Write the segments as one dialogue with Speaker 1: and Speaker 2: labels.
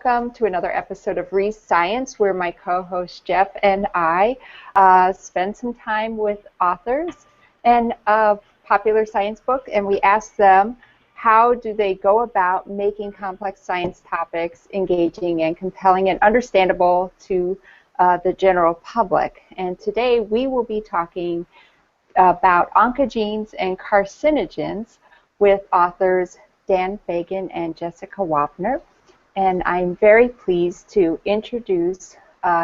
Speaker 1: welcome to another episode of Science, where my co-host Jeff and I spend some time with authors and a popular science book, and we ask them how do they go about making complex science topics engaging and compelling and understandable to the general public. And today we will be talking about oncogenes and carcinogens with authors Dan Fagin and Jessica Wapner. And I'm very pleased to introduce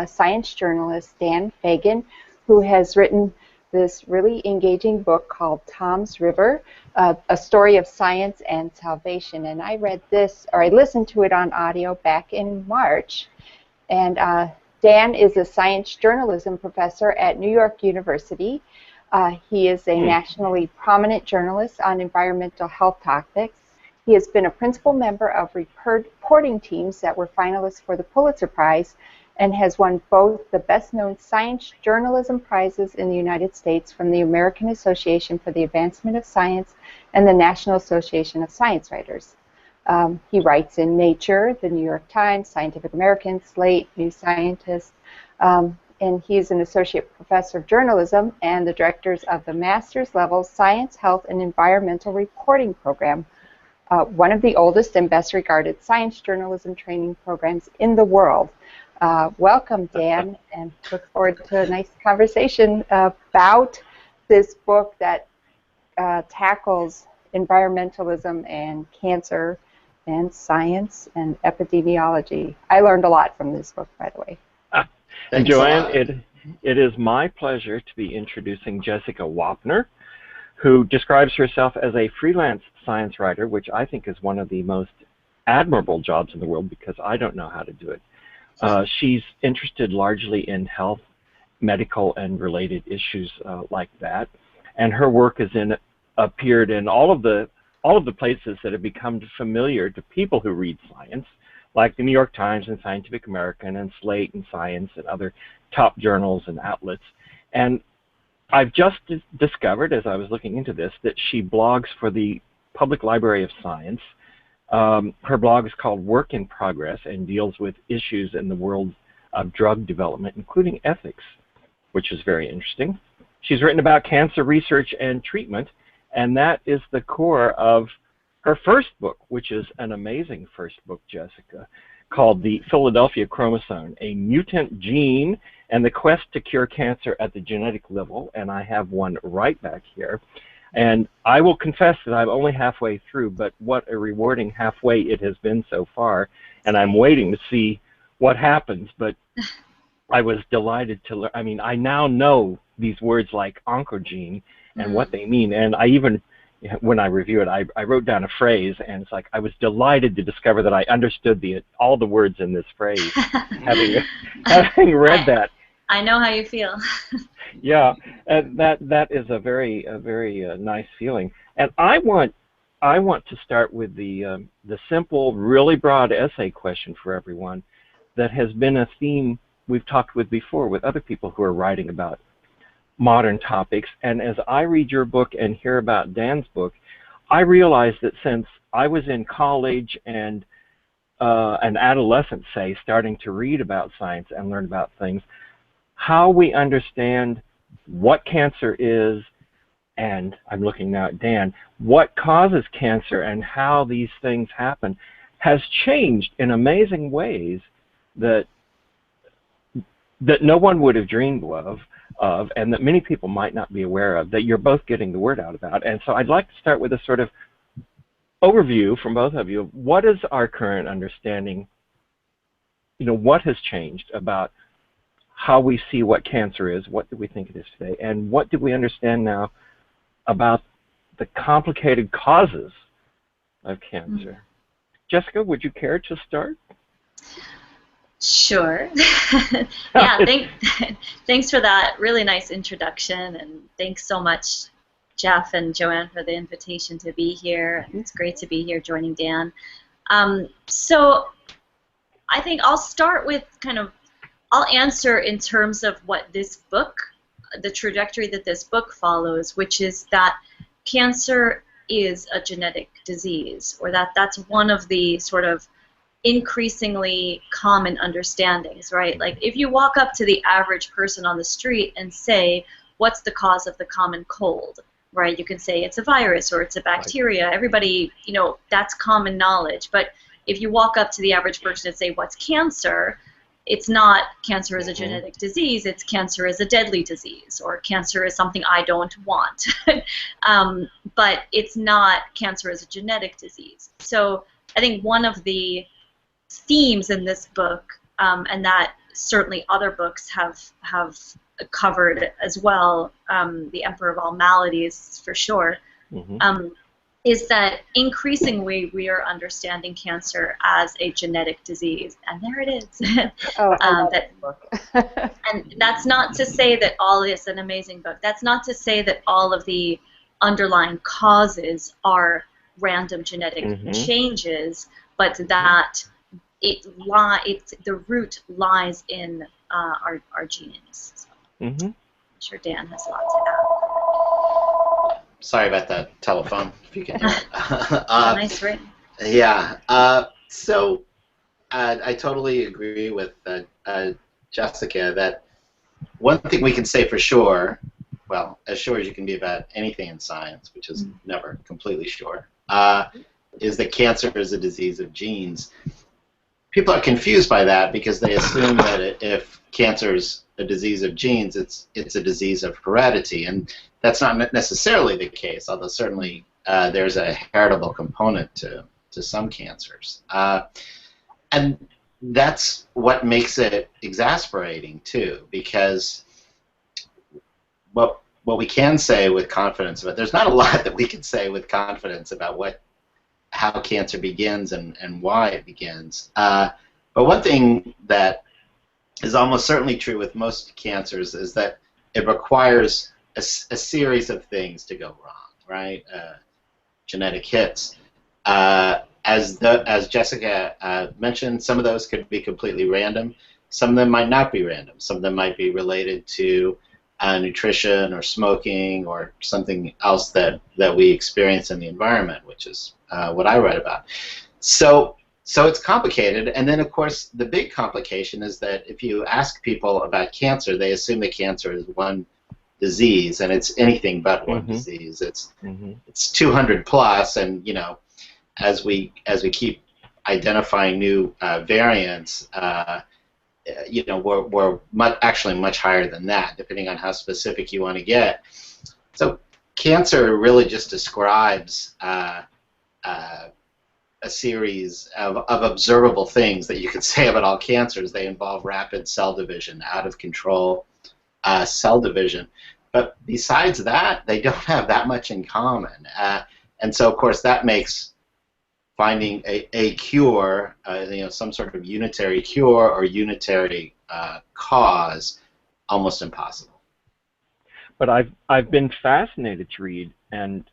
Speaker 1: science journalist Dan Fagin, who has written this really engaging book called Tom's River, A Story of Science and Salvation. And I read this, or I listened to it on audio back in March. And Dan is a science journalism professor at New York University. He is a nationally prominent journalist on environmental health topics. He has been a principal member of reporting teams that were finalists for the Pulitzer Prize and has won both the best-known science journalism prizes in the United States from the American Association for the Advancement of Science and the National Association of Science Writers. He writes in Nature, the New York Times, Scientific American, Slate, New Scientist, and he's an associate professor of journalism and the directors of the master's level Science, Health, and Environmental Reporting program, one of the oldest and best regarded science journalism training programs in the world. Welcome, Dan, and look forward to a nice conversation about this book that tackles environmentalism and cancer and science and epidemiology. I learned a lot from this book, by the way.
Speaker 2: And Joanne, it is my pleasure to be introducing Jessica Wapner, who describes herself as a freelance science writer, which I think is one of the most admirable jobs in the world because I don't know how to do it. She's interested largely in health, medical, and related issues like that, and her work has appeared in all of the places that have become familiar to people who read science, like the New York Times and Scientific American and Slate and Science and other top journals and outlets. And I've just discovered, as I was looking into this, that she blogs for the Public Library of Science. Her blog is called Work in Progress and deals with issues in the world of drug development, including ethics, which is very interesting. She's written about cancer research and treatment, and that is the core of her first book, which is an amazing first book, Jessica, called The Philadelphia Chromosome, A Mutant Gene and the Quest to Cure Cancer at the Genetic Level, and I have one right back here. And I will confess that I'm only halfway through, but what a rewarding halfway it has been so far, and I'm waiting to see what happens, but I was delighted to learn. I mean, I now know these words like oncogene and what they mean, and I even, when I review it, I wrote down a phrase, and it's like I was delighted to discover that I understood all the words in this phrase, having read that.
Speaker 3: I know how you feel.
Speaker 2: Yeah, that is a very nice feeling, and I want to start with the simple, really broad essay question for everyone that has been a theme we've talked with before with other people who are writing about modern topics. And as I read your book and hear about Dan's book, I realize that since I was in college and an adolescent, say, starting to read about science and learn about things, how we understand what cancer is, and I'm looking now at Dan, what causes cancer and how these things happen has changed in amazing ways that no one would have dreamed of, and that many people might not be aware of, that you're both getting the word out about. And so I'd like to start with a sort of overview from both of you of what is our current understanding, what has changed about how we see what cancer is, what do we think it is today, and what do we understand now about the complicated causes of cancer. Jessica, would you care to start?
Speaker 3: Sure. Yeah, thanks for that really nice introduction, and thanks so much, Jeff and Joanne, for the invitation to be here. It's great to be here joining Dan. So I think I'll start with I'll answer in terms of what this book, the trajectory that this book follows, which is that cancer is a genetic disease, or that's one of the sort of increasingly common understandings, right? Like if you walk up to the average person on the street and say, what's the cause of the common cold, right? You can say it's a virus or it's a bacteria. Everybody, that's common knowledge. But if you walk up to the average person and say, what's cancer? It's not cancer is a genetic disease, it's cancer is a deadly disease, or cancer is something I don't want. But it's not cancer is a genetic disease. So I think one of the themes in this book, and that certainly other books have covered as well, The Emperor of All Maladies for sure, is that increasingly we are understanding cancer as a genetic disease, and there it is. And that's not to say that all is an amazing book. That's not to say that all of the underlying causes are random genetic changes, but that the root lies in our genes. So I'm sure Dan has a lot to add.
Speaker 4: Sorry about that telephone, if you can hear it.
Speaker 3: Nice ring.
Speaker 4: Yeah. So I totally agree with Jessica that one thing we can say for sure, well, as sure as you can be about anything in science, which is never completely sure, is that cancer is a disease of genes. People are confused by that because they assume that if cancer is a disease of genes, it's a disease of heredity, and that's not necessarily the case, although certainly there's a heritable component to some cancers. And that's what makes it exasperating, too, because what we can say with confidence about, there's not a lot that we can say with confidence about how cancer begins and why it begins. But one thing that is almost certainly true with most cancers is that it requires a series of things to go wrong, right? Genetic hits. As Jessica mentioned, some of those could be completely random. Some of them might not be random. Some of them might be related to nutrition or smoking or something else that we experience in the environment, which is what I write about. So it's complicated, and then of course the big complication is that if you ask people about cancer, they assume that cancer is one disease, and it's anything but one disease. It's 200 plus, and as we keep identifying new variants, we're actually much higher than that, depending on how specific you want to get. So cancer really just describes a series of observable things that you could say about all cancers. They involve rapid cell division, out of control cell division. But besides that, they don't have that much in common. And so, of course, that makes finding a cure, some sort of unitary cure or unitary cause, almost impossible.
Speaker 2: But I've been fascinated to read and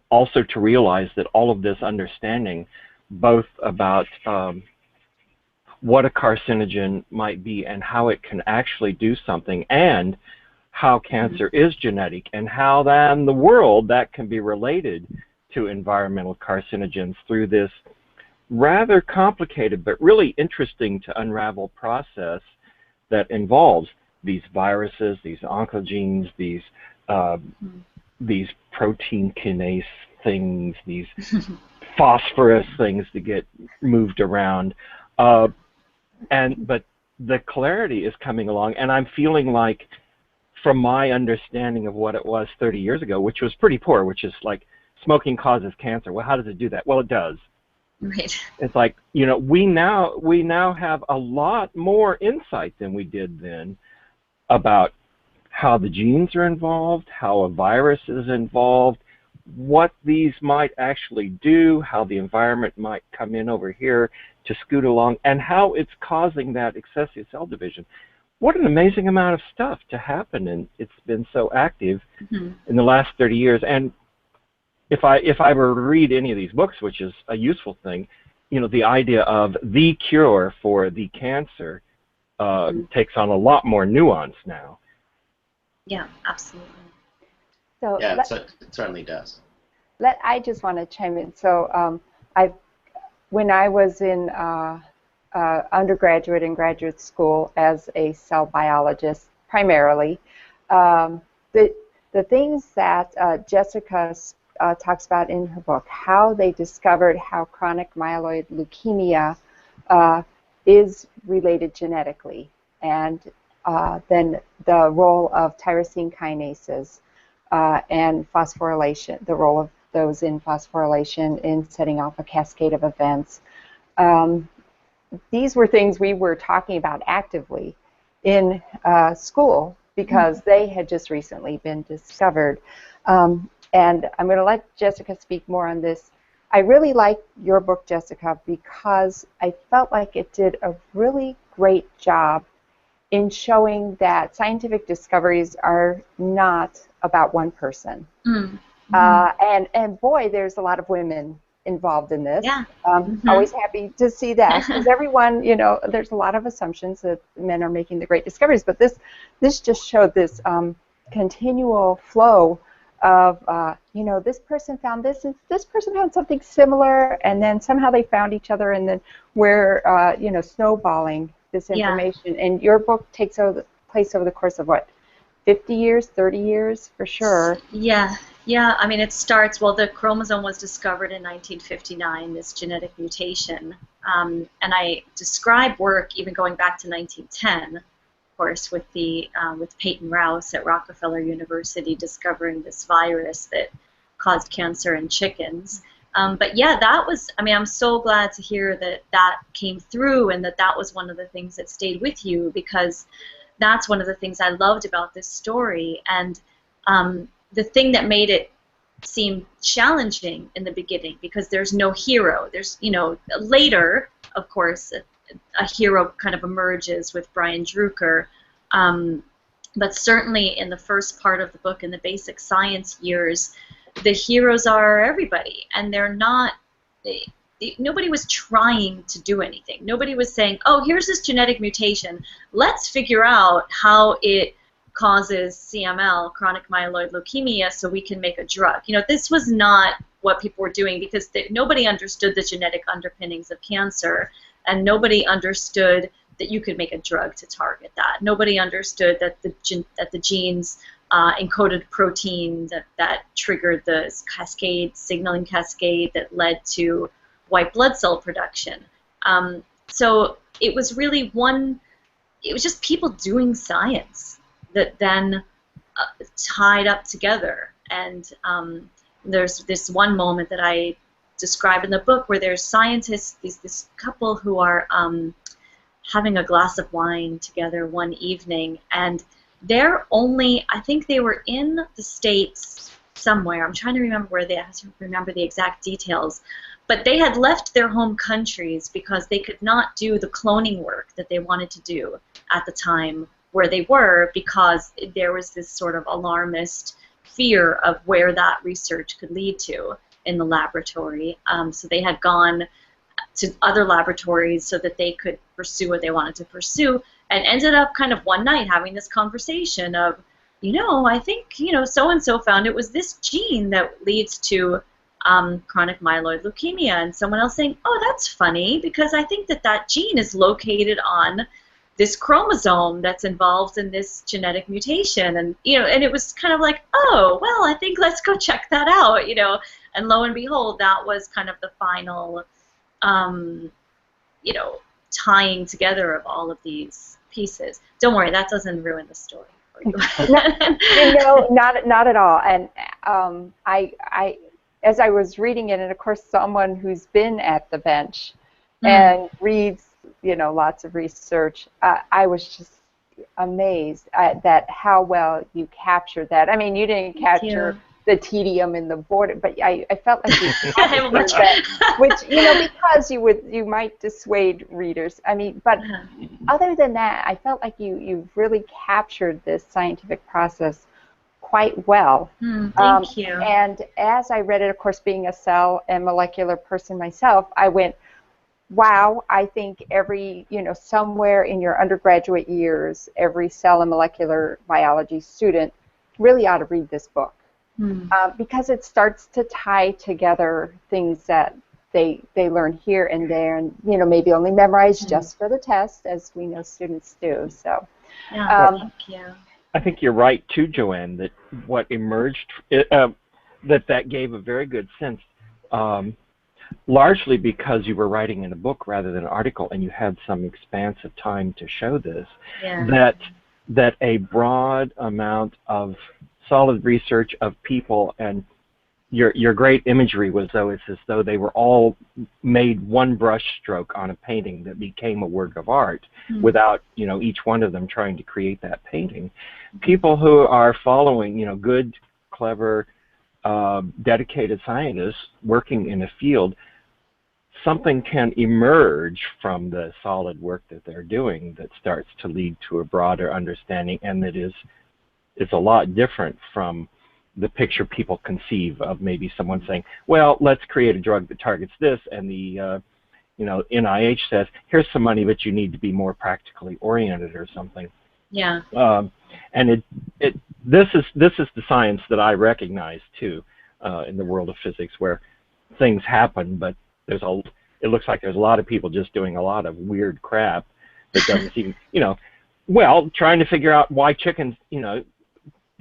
Speaker 2: also to realize that all of this understanding, both about what a carcinogen might be and how it can actually do something, and how cancer is genetic, and how then the world that can be related to environmental carcinogens through this rather complicated but really interesting to unravel process that involves these viruses, these oncogenes, these protein kinase things, these phosphorus things that get moved around, but the clarity is coming along, and I'm feeling like, from my understanding of what it was 30 years ago, which was pretty poor, which is like smoking causes cancer. Well, how does it do that? Well, it does.
Speaker 3: Right.
Speaker 2: It's like, we now have a lot more insight than we did then about how the genes are involved, how a virus is involved, what these might actually do, how the environment might come in over here to scoot along, and how it's causing that excessive cell division. What an amazing amount of stuff to happen, and it's been so active in the last 30 years. And if I were to read any of these books, which is a useful thing, the idea of the cure for the cancer takes on a lot more nuance now.
Speaker 3: Yeah, absolutely.
Speaker 1: So
Speaker 4: yeah, it certainly does.
Speaker 1: I just want to chime in. So when I was in undergraduate and graduate school as a cell biologist, primarily, the things that Jessica talks about in her book, how they discovered how chronic myeloid leukemia is related genetically, and then the role of tyrosine kinases and phosphorylation, the role of those in phosphorylation in setting off a cascade of events. These were things we were talking about actively in school because they had just recently been discovered. And I'm going to let Jessica speak more on this. I really like your book, Jessica, because I felt like it did a really great job in showing that scientific discoveries are not about one person. And boy, there's a lot of women involved in this.
Speaker 3: Yeah.
Speaker 1: Always happy to see that, because everyone, you know, there's a lot of assumptions that men are making the great discoveries, but this just showed this continual flow of, you know, this person found this, and this person found something similar, and then somehow they found each other, and then we're, you know, snowballing this information. And your book takes place over the course of what, 50 years, 30 years, for sure.
Speaker 3: Yeah. I mean, it starts, well, the chromosome was discovered in 1959, this genetic mutation. And I describe work even going back to 1910, of course, with Peyton Rouse at Rockefeller University discovering this virus that caused cancer in chickens. But yeah, that was, I mean, I'm so glad to hear that came through, and that was one of the things that stayed with you, because that's one of the things I loved about this story. And the thing that made it seem challenging in the beginning, because there's no hero. There's, you know, later, of course, a hero kind of emerges with Brian Drucker. But certainly in the first part of the book, in the basic science years, the heroes are everybody, and they're not. Nobody was trying to do anything. Nobody was saying, oh, here's this genetic mutation. Let's figure out how it causes CML, chronic myeloid leukemia, so we can make a drug. You know, this was not what people were doing, because nobody understood the genetic underpinnings of cancer, and nobody understood that you could make a drug to target that. Nobody understood that the genes encoded protein that triggered the signaling cascade that led to white blood cell production. So it was really it was just people doing science that then tied up together. And there's this one moment that I describe in the book where there's scientists, this couple who are having a glass of wine together one evening, and they're only, I think they were in the States somewhere. I'm trying to remember where they, I have to remember the exact details. But they had left their home countries because they could not do the cloning work that they wanted to do at the time where they were, because there was this sort of alarmist fear of where that research could lead to in the laboratory. So they had gone to other laboratories so that they could pursue what they wanted to pursue, and ended up kind of one night having this conversation of, you know, I think, you know, so-and-so found it was this gene that leads to chronic myeloid leukemia, and someone else saying, oh, that's funny, because I think that gene is located on this chromosome that's involved in this genetic mutation. And, you know, and it was kind of like, oh, well, I think let's go check that out, you know. And lo and behold, that was kind of the final, you know, tying together of all of these pieces. Don't worry, that doesn't ruin the story for you.
Speaker 1: No, not at all. And I as I was reading it, and of course someone who's been at the bench and reads, you know, lots of research, I was just amazed at how well you captured that. I mean, you didn't capture the tedium in the border, but I felt like you captured that, which, you know, because you might dissuade readers. I mean, but other than that, I felt like you really captured this scientific process quite well.
Speaker 3: Thank you.
Speaker 1: And as I read it, of course, being a cell and molecular person myself, I went, wow, I think every, you know, somewhere in your undergraduate years, every cell and molecular biology student really ought to read this book. Because it starts to tie together things that they learn here and there, and maybe only memorize just for the test, as we know students do. So
Speaker 3: thank you.
Speaker 2: I think you're right too, Joanne, that what emerged, that gave a very good sense, largely because you were writing in a book rather than an article, and you had some expansive time to show this, that a broad amount of solid research of people, and your great imagery was it's as though they were all made one brush stroke on a painting that became a work of art without each one of them trying to create that painting. People who are following good, clever, dedicated scientists working in a field, something can emerge from the solid work that they're doing that starts to lead to a broader understanding, and that is a lot different from the picture people conceive of maybe someone saying, well, let's create a drug that targets this, and the NIH says, here's some money, but you need to be more practically oriented or something.
Speaker 3: Yeah.
Speaker 2: And this is the science that I recognize too in the world of physics, where things happen, but it looks like there's a lot of people just doing a lot of weird crap that doesn't seem, trying to figure out why chickens,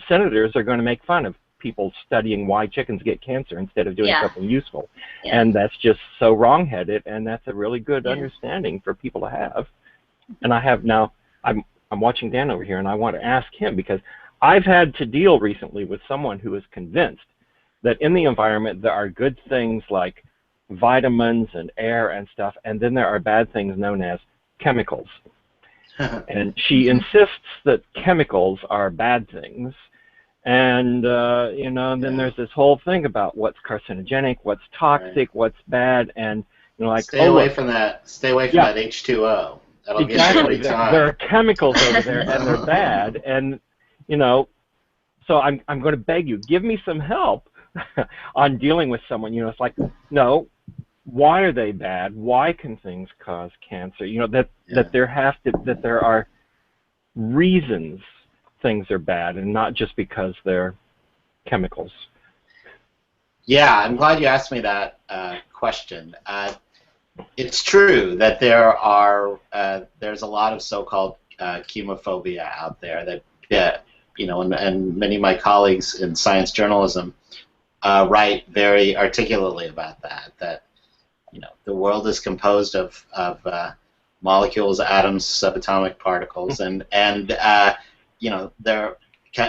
Speaker 2: senators are going to make fun of people studying why chickens get cancer instead of doing something useful. And that's just so wrong-headed, and that's a really good understanding for people to have. And I have now, I'm watching Dan over here, and I want to ask him, because I've had to deal recently with someone who is convinced that in the environment there are good things like vitamins and air and stuff, and then there are bad things known as chemicals. And she insists that chemicals are bad things. And, then there's this whole thing about what's carcinogenic, what's toxic, what's bad, and,
Speaker 4: stay away from that. Stay away from that H2O. That'll get you every time.
Speaker 2: There are chemicals over there, and they're bad. And, so I'm going to beg you, give me some help on dealing with someone. It's like, no, why are they bad? Why can things cause cancer? That there are reasons things are bad, and not just because they're chemicals.
Speaker 4: Yeah, I'm glad you asked me that question. It's true that there's a lot of so-called chemophobia out there that and many of my colleagues in science journalism write very articulately about that the world is composed of molecules, atoms, subatomic particles, and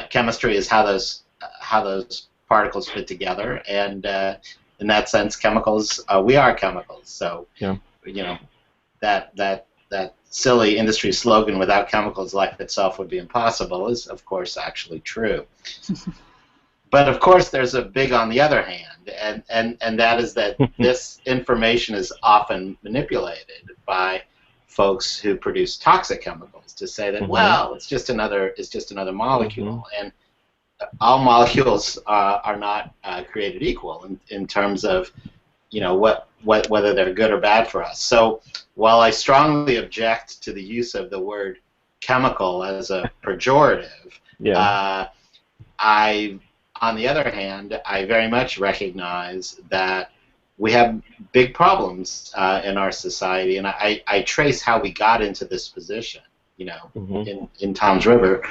Speaker 4: chemistry is how those particles fit together, and in that sense, chemicals, we are chemicals. So that silly industry slogan, "without chemicals, life itself would be impossible," is of course actually true. But of course, there's a big on the other hand, and that is that this information is often manipulated by folks who produce toxic chemicals to say that well, it's just another molecule, and all molecules are not created equal in terms of whether they're good or bad for us. So while I strongly object to the use of the word chemical as a pejorative, on the other hand, I very much recognize that we have big problems in our society, and I trace how we got into this position, in Tom's River,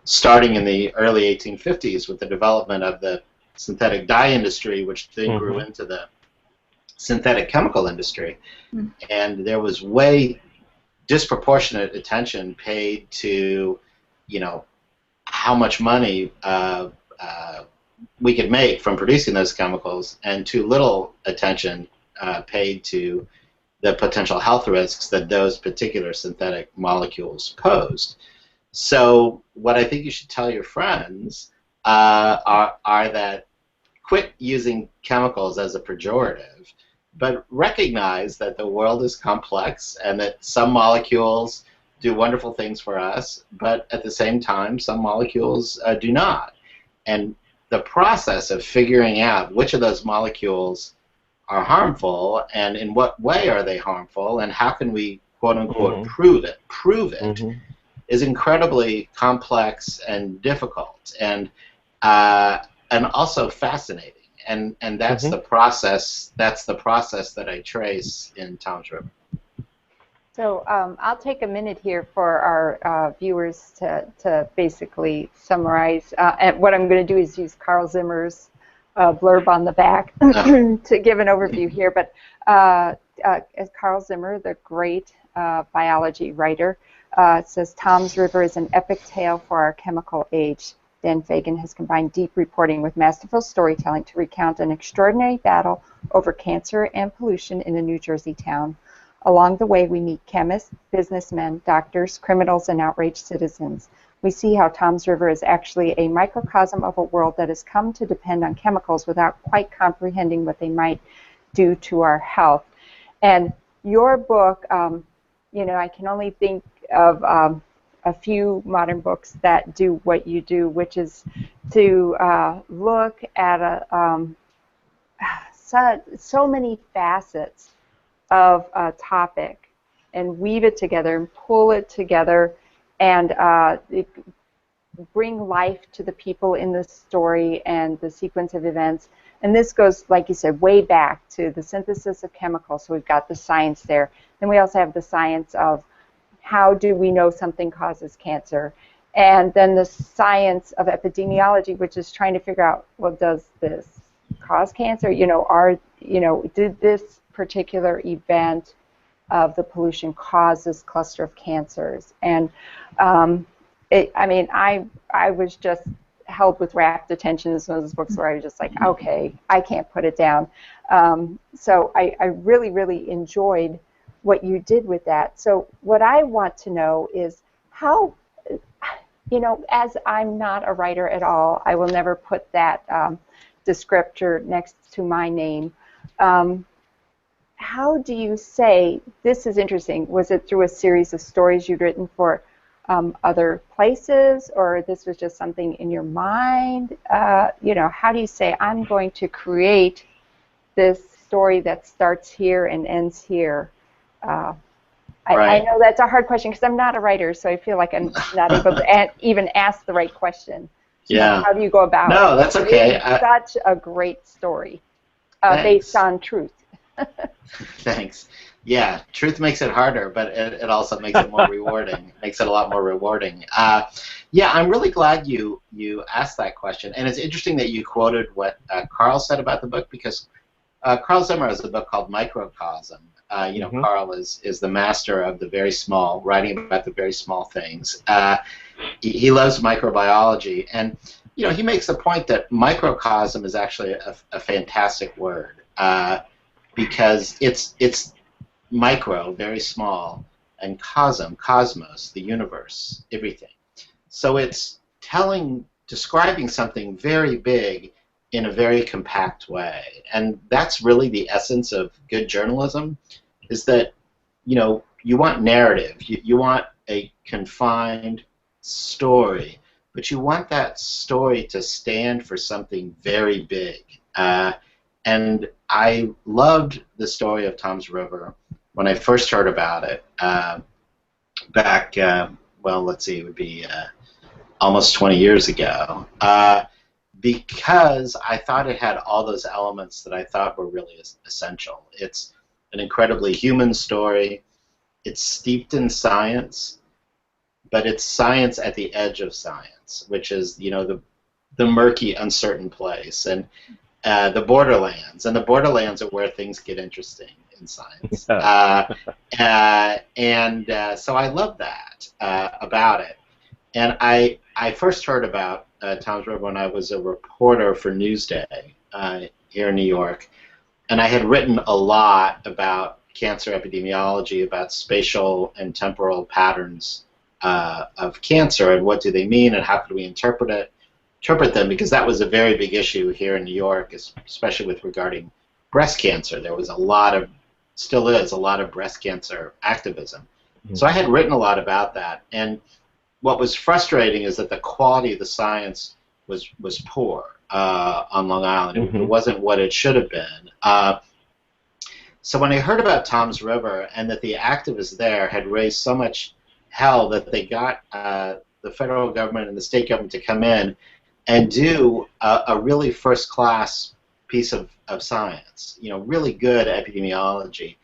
Speaker 4: starting in the early 1850s with the development of the synthetic dye industry, which then grew into the synthetic chemical industry. And there was way disproportionate attention paid to, how much money we could make from producing those chemicals, and too little attention paid to the potential health risks that those particular synthetic molecules posed. So what I think you should tell your friends are that quit using chemicals as a pejorative, but recognize that the world is complex and that some molecules do wonderful things for us, but at the same time, some molecules do not. And the process of figuring out which of those molecules are harmful and in what way are they harmful and how can we quote-unquote prove it is incredibly complex and difficult and also fascinating. and that's the process. That's the process that I trace in Tom's River.
Speaker 1: So I'll take a minute here for our viewers to basically summarize. And what I'm going to do is use Carl Zimmer's blurb on the back to give an overview here. But Carl Zimmer, the great biology writer, says Tom's River is an epic tale for our chemical age. Dan Fagin has combined deep reporting with masterful storytelling to recount an extraordinary battle over cancer and pollution in a New Jersey town. Along the way, we meet chemists, businessmen, doctors, criminals, and outraged citizens. We see how Tom's River is actually a microcosm of a world that has come to depend on chemicals without quite comprehending what they might do to our health. And your book, you know, I can only think of a few modern books that do what you do, which is to look at so many facets of a topic and weave it together and pull it together and bring life to the people in the story and the sequence of events. And this goes, like you said, way back to the synthesis of chemicals. So we've got the science there. Then we also have the science of how do we know something causes cancer. And then the science of epidemiology, which is trying to figure out, well, does this cause cancer? You know, did this particular event of the pollution cause this cluster of cancers? And I mean, I was just held with rapt attention. This one of those books where I was just like, okay, I can't put it down. So I really, really enjoyed what you did with that. So what I want to know is how, you know, as I'm not a writer at all, I will never put that descriptor next to my name. How do you say, this is interesting, was it through a series of stories you'd written for other places, or this was just something in your mind? You know, how do you say, I'm going to create this story that starts here and ends here? I know that's a hard question because I'm not a writer, so I feel like I'm not able to even ask the right question. So
Speaker 4: Yeah.
Speaker 1: how do you go about it?
Speaker 4: No, that's okay.
Speaker 1: Such a great story based on truth.
Speaker 4: Thanks. Yeah, truth makes it harder, but it also makes it more rewarding. Makes it a lot more rewarding. Yeah, I'm really glad you asked that question, and it's interesting that you quoted what Carl said about the book, because Carl Zimmer has a book called Microcosm. You know, Carl is the master of the very small, writing about the very small things. He loves microbiology, and you know, he makes the point that microcosm is actually a fantastic word because it's micro, very small, and cosmos, the universe, everything. So it's describing something very big in a very compact way, and that's really the essence of good journalism. Is that, you know, you want narrative, you want a confined story, but you want that story to stand for something very big. And I loved the story of Tom's River when I first heard about it back, well, let's see, it would be almost 20 years ago, because I thought it had all those elements that I thought were really essential. It's an incredibly human story. It's steeped in science, but it's science at the edge of science, which is, you know, the murky, uncertain place, and the borderlands. And the borderlands are where things get interesting in science. So I love that about it. And I first heard about Tom's River when I was a reporter for Newsday here in New York. And I had written a lot about cancer epidemiology, about spatial and temporal patterns of cancer and what do they mean and how could we interpret them, because that was a very big issue here in New York, especially with regarding breast cancer. There was still is a lot of breast cancer activism. Mm-hmm. So I had written a lot about that, and what was frustrating is that the quality of the science was poor on Long Island. Mm-hmm. It wasn't what it should have been. So when I heard about Tom's River and that the activists there had raised so much hell that they got the federal government and the state government to come in and do a really first-class piece of science, really good epidemiology,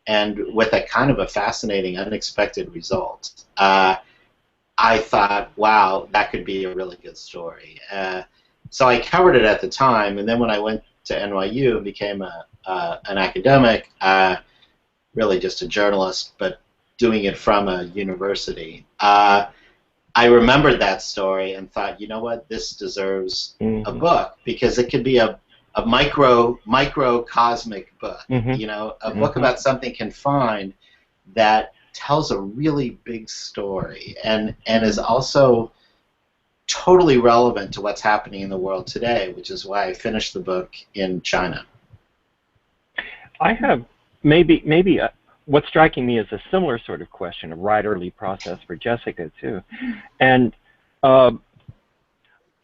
Speaker 4: and with a kind of a fascinating, unexpected result. I thought, wow, that could be a really good story. So I covered it at the time, and then when I went to NYU and became an academic, really just a journalist, but doing it from a university, I remembered that story and thought, you know what, this deserves a book, because it could be a microcosmic book, a book about something confined that tells a really big story and is also totally relevant to what's happening in the world today, which is why I finished the book in China.
Speaker 2: I have maybe what's striking me is a similar sort of question, a writerly process for Jessica too. And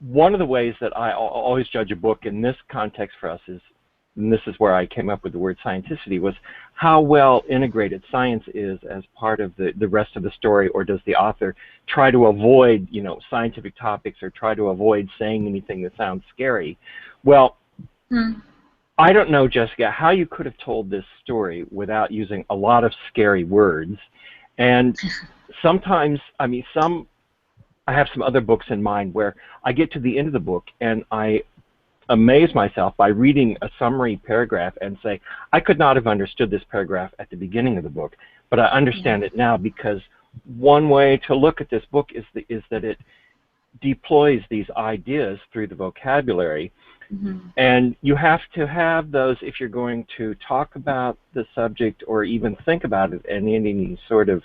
Speaker 2: one of the ways that I always judge a book in this context for us is, and this is where I came up with the word scienticity, was how well integrated science is as part of the rest of the story, or does the author try to avoid, scientific topics, or try to avoid saying anything that sounds scary? Well, I don't know, Jessica, how you could have told this story without using a lot of scary words. And sometimes, I have some other books in mind where I get to the end of the book and I amaze myself by reading a summary paragraph and say, I could not have understood this paragraph at the beginning of the book, but I understand it now, because one way to look at this book is that it deploys these ideas through the vocabulary. And you have to have those if you're going to talk about the subject or even think about it at any sort of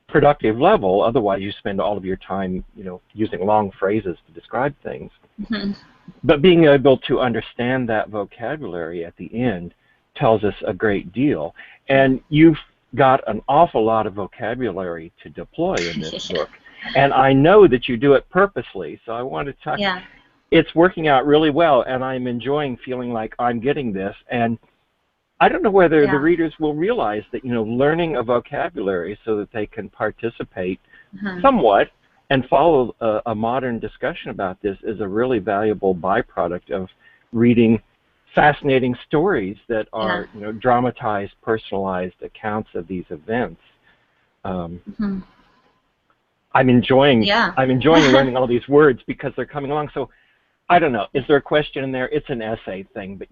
Speaker 2: productive level. Otherwise, you spend all of your time, using long phrases to describe things. But being able to understand that vocabulary at the end tells us a great deal. And you've got an awful lot of vocabulary to deploy in this book. And I know that you do it purposely. So I want to talk. It's working out really well, and I'm enjoying feeling like I'm getting this. And I don't know whether the readers will realize that, learning a vocabulary so that they can participate somewhat and follow a modern discussion about this is a really valuable byproduct of reading fascinating stories that are, dramatized, personalized accounts of these events. I'm enjoying learning all these words because they're coming along. So I don't know, is there a question in there? It's an essay thing, but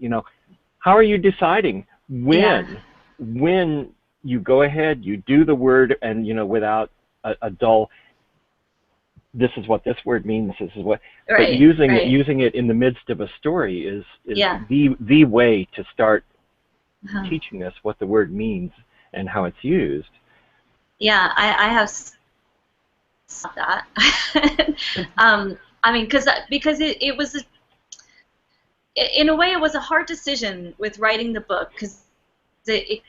Speaker 2: how are you deciding when you go ahead, you do the word, and without a dull, this is what this word means, this is what, but using it in the midst of a story is the way to start teaching us what the word means and how it's used.
Speaker 3: Yeah, I have that. Because it was, in a way, it was a hard decision with writing the book, because the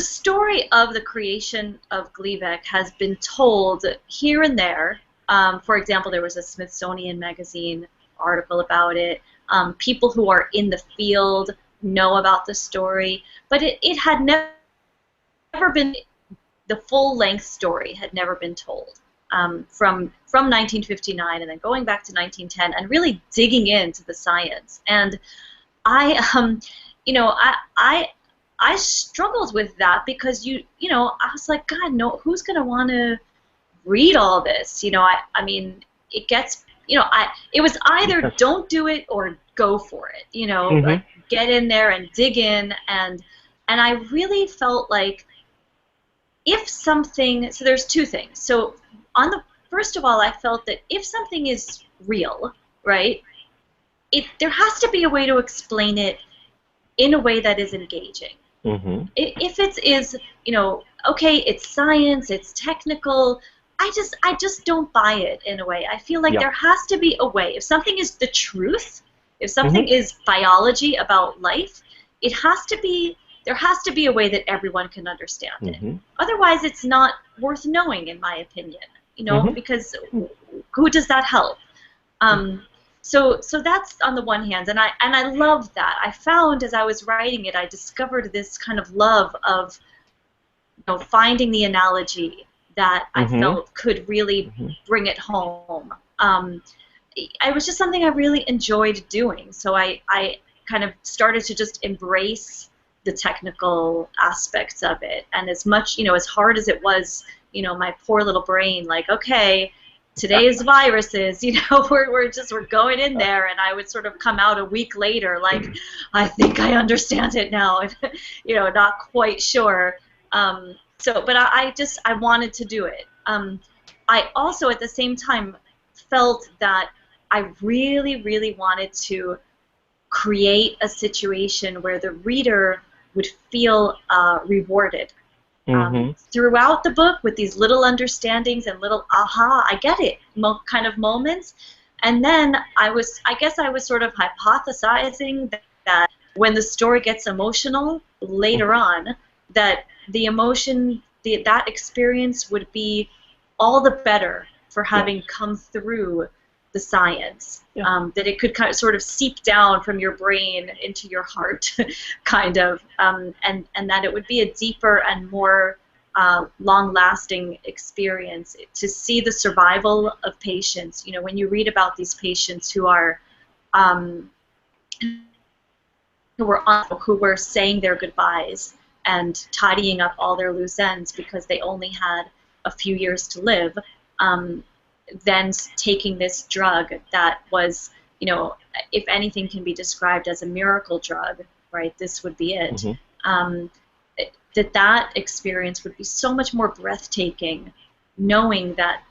Speaker 3: story of the creation of Gleevec has been told here and there. For example, there was a Smithsonian Magazine article about it. People who are in the field know about the story, but it had never been, the full-length story had never been told. From 1959 and then going back to 1910 and really digging into the science. And I struggled with that because I was like, God, no, who's going to want to read all this? It gets, it was either don't do it or go for it, like get in there and dig in, and I really felt like if something, so there's two things. So first of all, I felt that if something is real, right, there has to be a way to explain it in a way that is engaging. If it is, okay, it's science, it's technical, I just don't buy it in a way. I feel like there has to be a way. If something is the truth, if something is biology about life, there has to be a way that everyone can understand it. Otherwise, it's not worth knowing, in my opinion. Because who does that help? So that's on the one hand, and I love that. I found as I was writing it, I discovered this kind of love of finding the analogy that I felt could really bring it home. It was just something I really enjoyed doing. So I kind of started to just embrace the technical aspects of it. And as much, as hard as it was, my poor little brain, like, okay, today's viruses, we're going in there, and I would sort of come out a week later like, I think I understand it now, and not quite sure. But I wanted to do it. I also at the same time felt that I really, really wanted to create a situation where the reader would feel rewarded. Throughout the book, with these little understandings and little aha, I get it kind of moments. And then I guess I was sort of hypothesizing that when the story gets emotional later on, that the emotion, that experience would be all the better for having come through the science, that it could kind of sort of seep down from your brain into your heart, kind of, and that it would be a deeper and more long-lasting experience to see the survival of patients. When you read about these patients who were saying their goodbyes and tidying up all their loose ends because they only had a few years to live, then taking this drug that was, if anything can be described as a miracle drug, right, this would be it, that experience would be so much more breathtaking, knowing that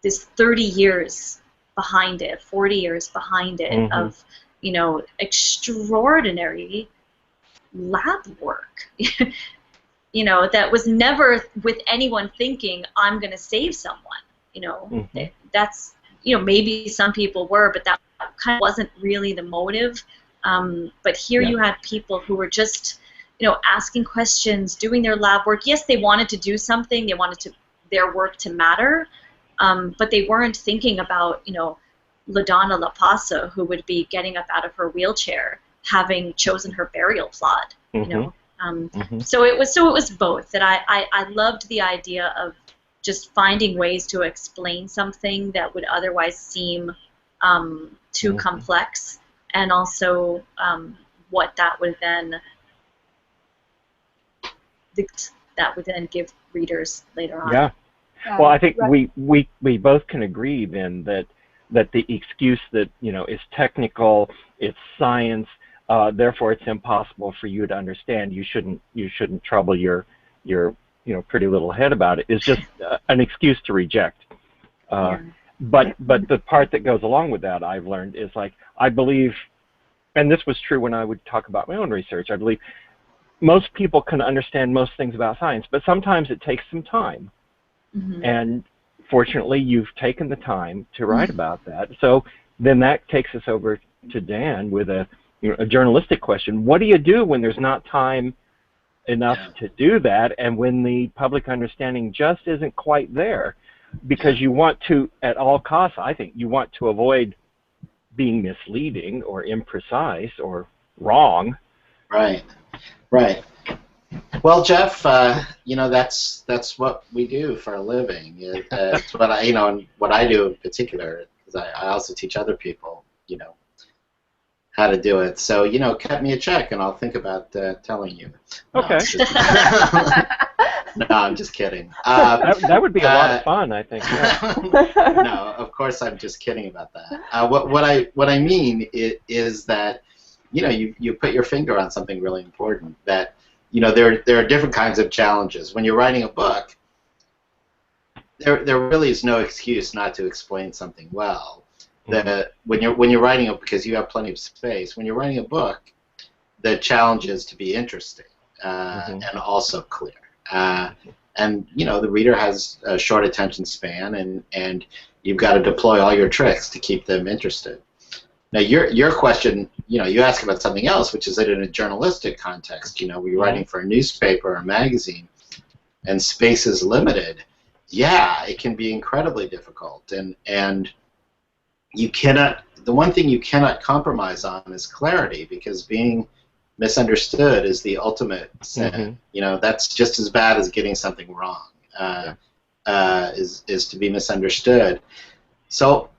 Speaker 3: this 30 years behind it, 40 years behind it, of, extraordinary lab work, that was never with anyone thinking, I'm going to save someone. That's, maybe some people were, but that kind of wasn't really the motive. But here you had people who were just, asking questions, doing their lab work. Yes, they wanted to do something. They wanted their work to matter, but they weren't thinking about, LaDonna LaPasa, who would be getting up out of her wheelchair, having chosen her burial plot. So it was both. That I loved the idea of just finding ways to explain something that would otherwise seem too complex, and also what that would then give readers later on.
Speaker 2: Yeah. Well, I think we both can agree then that the excuse that is technical, it's science, therefore it's impossible for you to understand. You shouldn't trouble your pretty little head about it, is just an excuse to reject. But the part that goes along with that, I've learned, is like, I believe, and this was true when I would talk about my own research, I believe most people can understand most things about science, but sometimes it takes some time. And fortunately, you've taken the time to write about that. So then that takes us over to Dan with a journalistic question. What do you do when there's not time enough to do that, and when the public understanding just isn't quite there? Because you want to, at all costs, I think, you want to avoid being misleading or imprecise or wrong.
Speaker 4: Right. Well, Jeff, that's what we do for a living. It's what and what I do in particular, because I also teach other people, how to do it. So, cut me a check and I'll think about telling you.
Speaker 2: Okay.
Speaker 4: No, I'm just kidding.
Speaker 2: That would be a lot of fun, I think. Yeah.
Speaker 4: No, of course I'm just kidding about that. What I mean is that, you put your finger on something really important, that, there are different kinds of challenges. When you're writing a book, there really is no excuse not to explain something well. When you're writing it, because you have plenty of space, when you're writing a book, the challenge is to be interesting and also clear. And the reader has a short attention span, and you've got to deploy all your tricks to keep them interested. Now, your question, you ask about something else, which is that in a journalistic context, where you're writing for a newspaper or a magazine, and space is limited. Yeah, it can be incredibly difficult, and you cannot. The one thing you cannot compromise on is clarity, because being misunderstood is the ultimate sin. That's just as bad as getting something wrong. Is to be misunderstood. So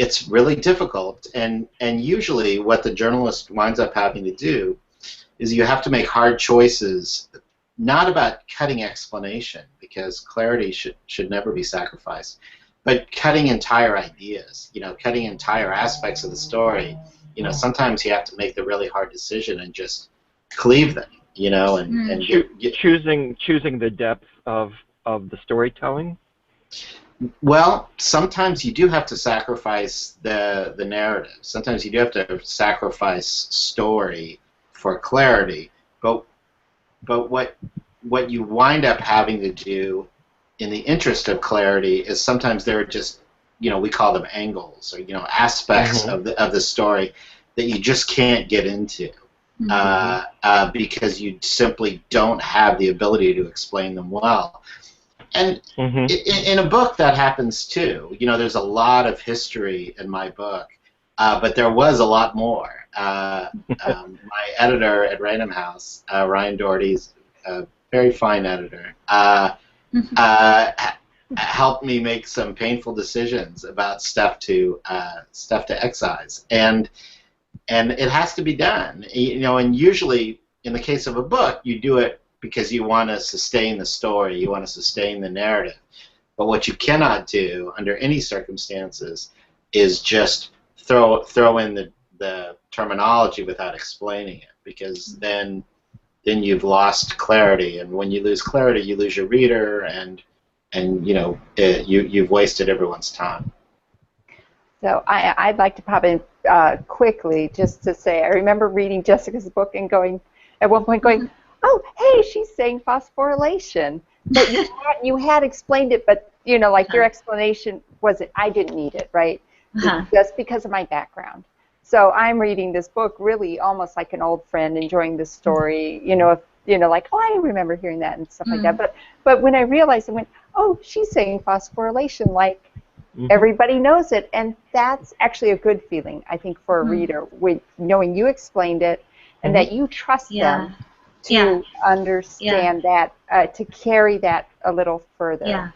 Speaker 4: it's really difficult, and usually what the journalist winds up having to do is you have to make hard choices, not about cutting explanation, because clarity should never be sacrificed, but cutting entire ideas, cutting entire aspects of the story. Sometimes you have to make the really hard decision and just cleave them, and
Speaker 2: choosing the depth of the storytelling.
Speaker 4: Well, sometimes you do have to sacrifice the narrative. Sometimes you do have to sacrifice story for clarity. But what you wind up having to do in the interest of clarity is sometimes there are just, we call them angles, or aspects of the story that you just can't get into because you simply don't have the ability to explain them well. And in a book that happens too. There's a lot of history in my book, but there was a lot more. My editor at Random House, Ryan Doherty's a very fine editor, helped me make some painful decisions about stuff to excise, and it has to be done. And usually in the case of a book, you do it because you want to sustain the story, you want to sustain the narrative. But what you cannot do under any circumstances is just throw in the terminology without explaining it, because then you've lost clarity, and when you lose clarity, you lose your reader, and you've wasted everyone's time.
Speaker 1: So I'd like to pop in quickly just to say I remember reading Jessica's book and at one point going, oh, hey, she's saying phosphorylation. But you had explained it, but, your explanation wasn't, I didn't need it, right? Just because of my background. So I'm reading this book really almost like an old friend, enjoying the story, like, oh, I remember hearing that and stuff like that. But when I realized, I went, oh, she's saying phosphorylation, like everybody knows it. And that's actually a good feeling, I think, for a reader, with knowing you explained it and that you trust them to understand that, to carry that a little further.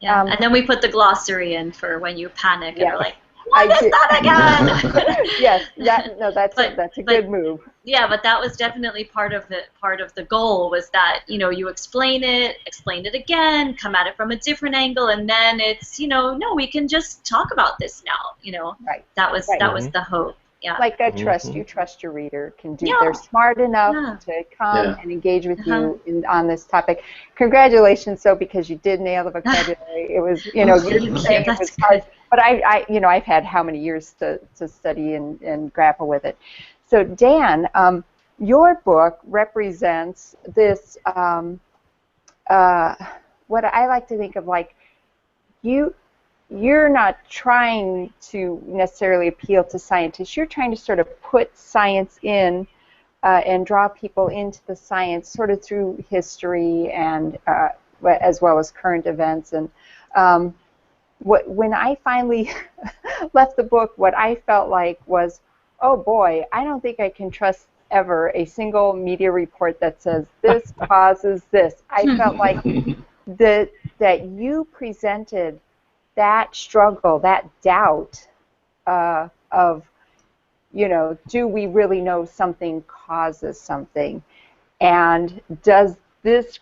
Speaker 3: And then we put the glossary in for when you panic and are like, what is that again?
Speaker 1: Yes, that's a good move.
Speaker 3: Yeah, but that was definitely part of the goal, was that, you explain it again, come at it from a different angle, and then it's, no, we can just talk about this now,
Speaker 1: Right.
Speaker 3: That was the hope. Yeah.
Speaker 1: Like I trust you trust your reader can do. They're smart enough to come and engage with you on this topic. Congratulations, because you did nail the vocabulary. It was, you're saying it was hard, but I've had how many years to study and grapple with it. So Dan, your book represents this what I like to think of like you're not trying to necessarily appeal to scientists. You're trying to sort of put science in and draw people into the science sort of through history and as well as current events. And when I finally left the book, what I felt like was, oh boy, I don't think I can trust ever a single media report that says this causes this. I felt like that you presented that struggle, that doubt of, do we really know something causes something? And does this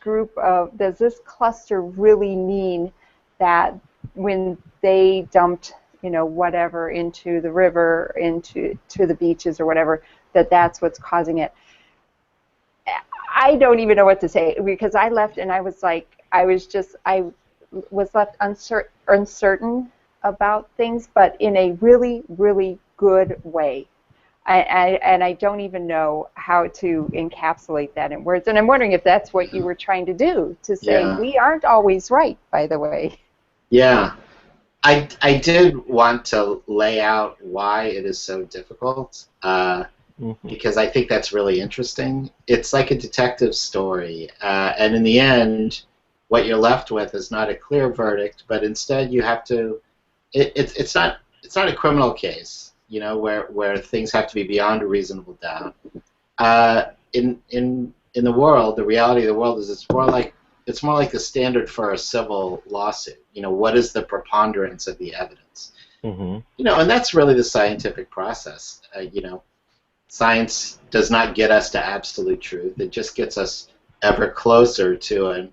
Speaker 1: cluster really mean that when they dumped, whatever into the river, to the beaches or whatever, that's what's causing it? I don't even know what to say, because I left and I was left uncertain about things, but in a really, really good way. And I don't even know how to encapsulate that in words. And I'm wondering if that's what you were trying to do, to say we aren't always right, by the way.
Speaker 4: Yeah. I did want to lay out why it is so difficult, because I think that's really interesting. It's like a detective story, and in the end, what you're left with is not a clear verdict, but instead you have to. It's not a criminal case, where things have to be beyond a reasonable doubt. In the world, the reality of the world is it's more like the standard for a civil lawsuit. What is the preponderance of the evidence? You know, and that's really the scientific process. You know, science does not get us to absolute truth. It just gets us ever closer to a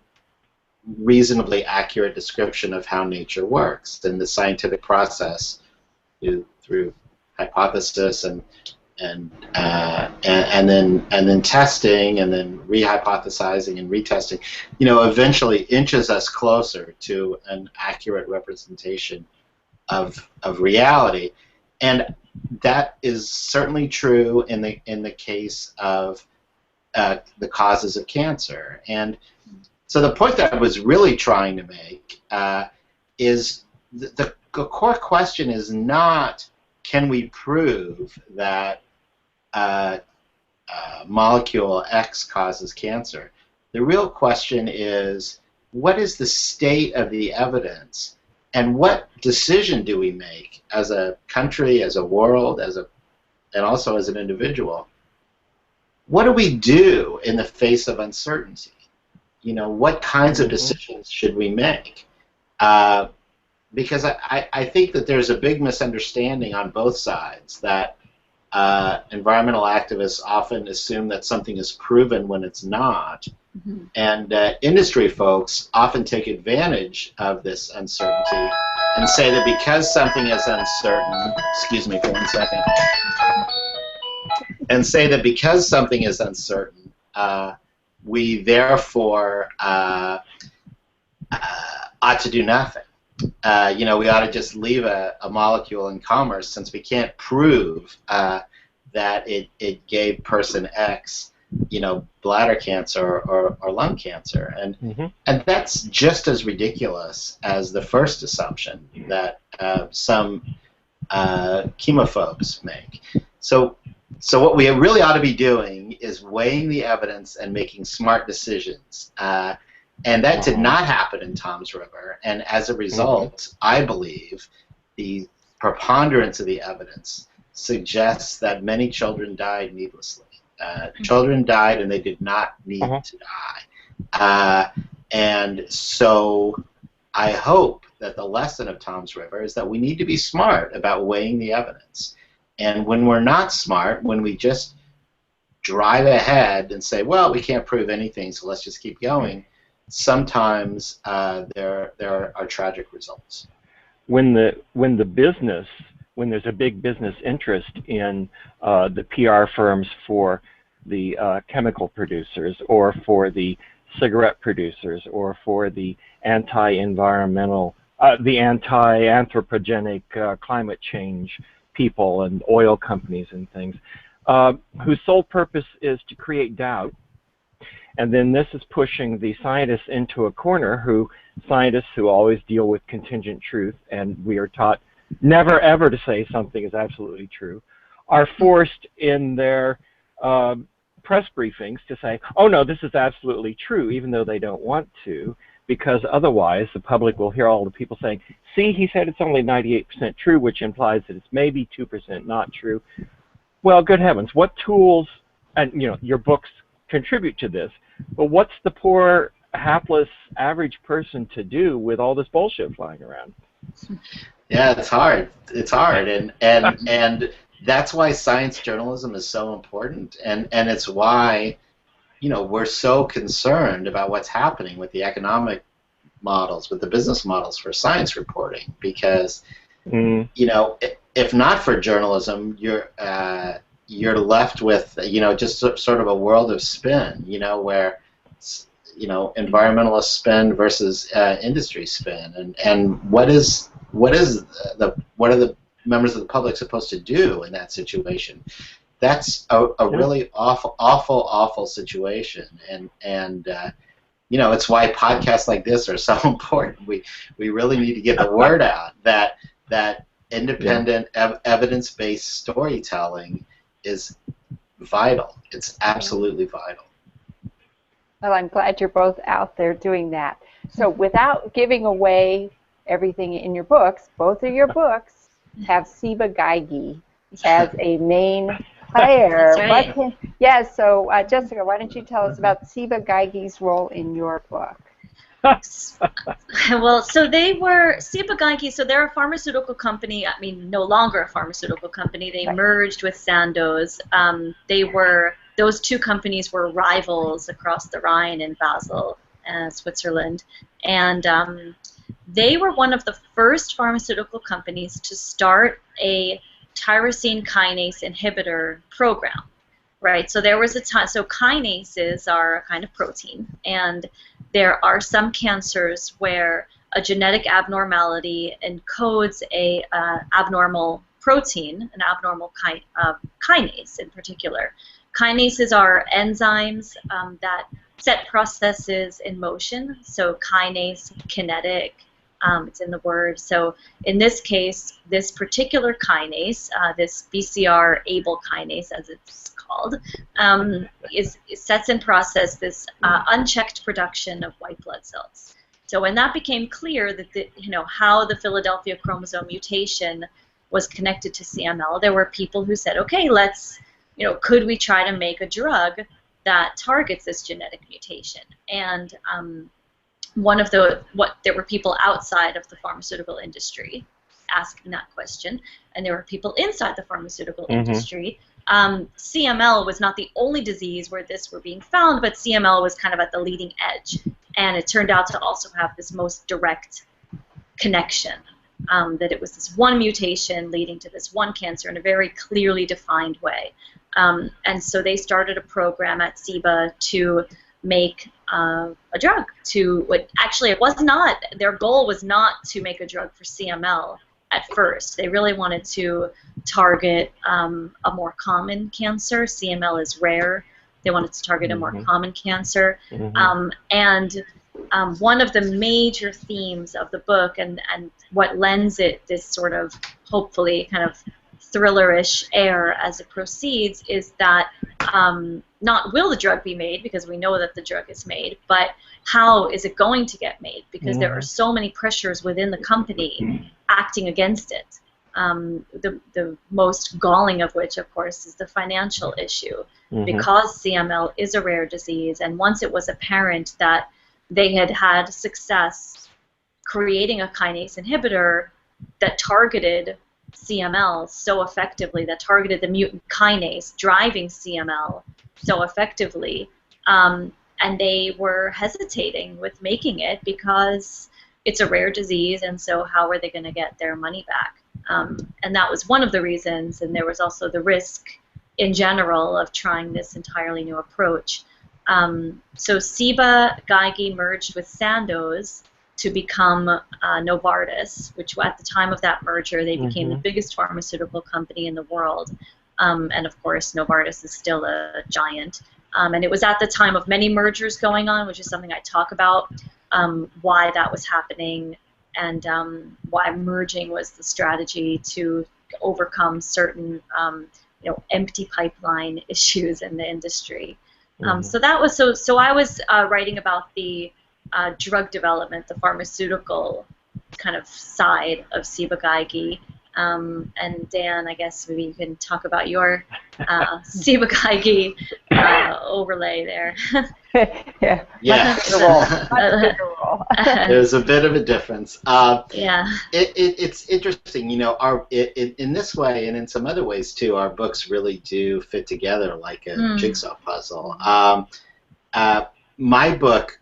Speaker 4: reasonably accurate description of how nature works. And the scientific process, through hypothesis and then testing and then rehypothesizing and retesting, you know, eventually inches us closer to an accurate representation of reality. And that is certainly true in the case of the causes of cancer. And so the point that I was really trying to make is the core question is not, can we prove that molecule X causes cancer? The real question is, what is the state of the evidence, and what decision do we make as a country, as a world, and also as an individual? What do we do in the face of uncertainty? You know, what kinds of decisions should we make? Because I think that there's a big misunderstanding on both sides that environmental activists often assume that something is proven when it's not, and industry folks often take advantage of this uncertainty and say that because something is uncertain, excuse me for 1 second, and say that because something is uncertain, we therefore ought to do nothing. You know, we ought to just leave a molecule in commerce since we can't prove that it gave person X, you know, bladder cancer or lung cancer. And that's just as ridiculous as the first assumption that some chemophobes make. So what we really ought to be doing is weighing the evidence and making smart decisions. And that did not happen in Tom's River, and as a result, I believe the preponderance of the evidence suggests that many children died needlessly. Children died and they did not need to die. And so I hope that the lesson of Tom's River is that we need to be smart about weighing the evidence. And when we're not smart, when we just drive ahead and say, well, we can't prove anything, so let's just keep going, sometimes there are tragic results.
Speaker 2: When there's a big business interest in the PR firms for the chemical producers, or for the cigarette producers, or for the anti-environmental, the anti-anthropogenic climate change people and oil companies and things, whose sole purpose is to create doubt. And then this is pushing the scientists into a corner, scientists who always deal with contingent truth, and we are taught never ever to say something is absolutely true, are forced in their press briefings to say, oh no, this is absolutely true, even though they don't want to, because otherwise the public will hear all the people saying, see, he said it's only 98% true, which implies that it's maybe 2% not true. Well, good heavens, what tools, and you know, your books contribute to this, but what's the poor, hapless, average person to do with all this bullshit flying around?
Speaker 4: Yeah, it's hard. It's hard, and that's why science journalism is so important, and it's why, you know, we're so concerned about what's happening with the economic models, with the business models for science reporting, because you know, if not for journalism, you're left with, you know, just sort of a world of spin, you know, where, you know, environmentalist spin versus industry spin, and what are the members of the public supposed to do in that situation? That's a really awful situation, and you know, it's why podcasts like this are so important. We really need to get the word out that independent, evidence-based storytelling is vital. It's absolutely vital.
Speaker 1: Well, I'm glad you're both out there doing that. So without giving away everything in your books, both of your books have Ciba Genomics as a main player.
Speaker 3: That's right.
Speaker 1: Yes, so Jessica, why don't you tell us about Ciba Genomics' role in your book?
Speaker 3: Well, so they were Ciba Genomics. So they're a pharmaceutical company. I mean, no longer a pharmaceutical company. They merged with Sandoz. Those two companies were rivals across the Rhine in Basel, Switzerland, and they were one of the first pharmaceutical companies to start a tyrosine kinase inhibitor program. Right. So there was a time. So kinases are a kind of protein, and there are some cancers where a genetic abnormality encodes a abnormal protein, an abnormal kinase in particular. Kinases are enzymes that set processes in motion. So kinase, kinetic, it's in the word. So in this case, this particular kinase, this BCR-ABL kinase, as it's called, sets in process this unchecked production of white blood cells. So when that became clear that how the Philadelphia Chromosome mutation was connected to CML, there were people who said, okay, let's, could we try to make a drug that targets this genetic mutation? And there were people outside of the pharmaceutical industry asking that question, and there were people inside the pharmaceutical industry. CML was not the only disease where this were being found, but CML was kind of at the leading edge, and it turned out to also have this most direct connection, that it was this one mutation leading to this one cancer in a very clearly defined way. And so they started a program at Ciba to make a drug. Actually, it was not, their goal was not to make a drug for CML at first. They really wanted to target a more common cancer. CML is rare. They wanted to target a more common cancer. And one of the major themes of the book, and what lends it this sort of hopefully kind of thrillerish air as it proceeds, is that not will the drug be made, because we know that the drug is made, but how is it going to get made, because there are so many pressures within the company acting against it. The most galling of which, of course, is the financial issue, because CML is a rare disease, and once it was apparent that they had had success creating a kinase inhibitor that targeted CML so effectively, that targeted the mutant kinase driving CML so effectively, and they were hesitating with making it because it's a rare disease, and so how are they going to get their money back? And that was one of the reasons, and there was also the risk in general of trying this entirely new approach. So Ciba Genomics merged with Sandoz to become Novartis, which at the time of that merger, they became the biggest pharmaceutical company in the world. And of course, Novartis is still a giant. And it was at the time of many mergers going on, which is something I talk about, why that was happening, and why merging was the strategy to overcome certain empty pipeline issues in the industry. So that was so I was writing about the drug development, the pharmaceutical kind of side of Ciba Genomics. And Dan, I guess maybe you can talk about your Ciba Genomics overlay there.
Speaker 1: Yeah.
Speaker 4: There's a bit of a difference.
Speaker 3: Yeah.
Speaker 4: It's interesting, in this way and in some other ways too, our books really do fit together like a jigsaw puzzle. My book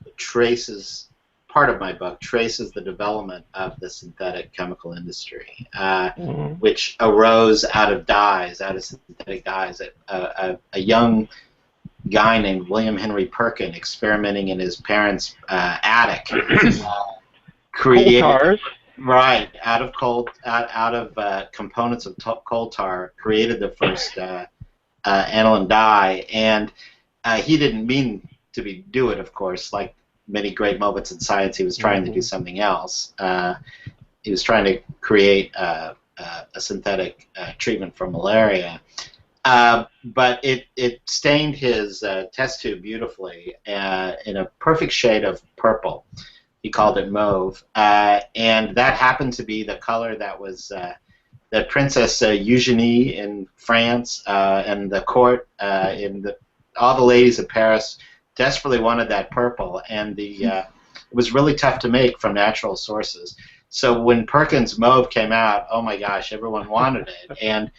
Speaker 4: part of my book traces the development of the synthetic chemical industry, which arose out of synthetic dyes. A young guy named William Henry Perkin, experimenting in his parents' attic, created out of components of coal tar, created the first aniline dye, and he didn't mean to do it, of course, like many great moments in science. He was trying to do something else. He was trying to create a synthetic treatment for malaria. But it stained his test tube beautifully in a perfect shade of purple. He called it mauve. And that happened to be the color that was the Princess Eugenie in France and the court, all the ladies of Paris desperately wanted that purple. And the it was really tough to make from natural sources. So when Perkins Mauve came out, oh my gosh, everyone wanted it. And